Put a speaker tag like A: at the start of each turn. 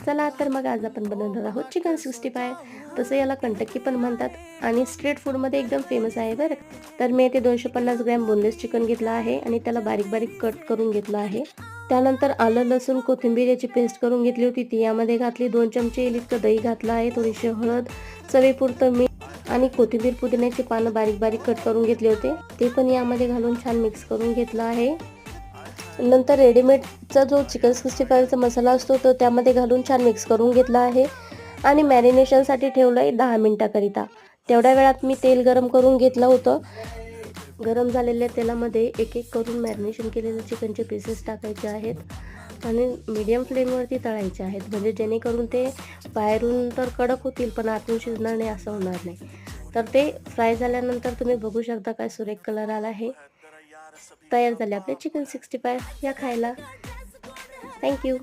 A: चला तर मग आज आपण बनवणार आहोत चिकन 65. तसं याला कंटकी पण म्हणतात आणि स्ट्रीट फूडमध्ये एकदम फेमस आहे बरं. तर मी इथे 250 ग्रॅम बोनलेस चिकन घेतलं आहे आणि त्याला बारीक बारीक कट करून घेतलं आहे. त्यानंतर आलं लसूण कोथिंबीर याची पेस्ट करून घेतली होती, ती यामध्ये घातली. 2 चमचे इतकं दही घातलं आहे, थोडीशी हळद, चवीपुरतं मीठ आणि कोथिंबीर पुदिन्याची पानं बारीक बारीक कट करून घेतले होते, ते पण यामध्ये घालून छान मिक्स करून घेतलं आहे. नंतर रेडीमेडचा जो चिकन 65चा मसाला असतो तो त्यामध्ये घालून छान मिक्स करून घेतला आहे आणि मॅरिनेशनसाठी ठेवलं आहे 10 मिनिटाकरिता. तेवढ्या वेळात मी तेल गरम करून घेतलं होतं. गरम झालेल्या तेलामध्ये एक एक करून मॅरिनेशन केलेले चिकनचे पीसेस टाकायचे आहेत आणि मीडियम फ्लेमवरती तळायचे आहेत, म्हणजे जेणेकरून ते बाहेरून तर कडक होतील पण आतून शिजणार नाही असं होणार नाही. तर ते फ्राय झाल्यानंतर तुम्ही बघू शकता काय सुरेख कलर आला आहे. तयार झाले आपले चिकन 65. या खायला. थँक्यू.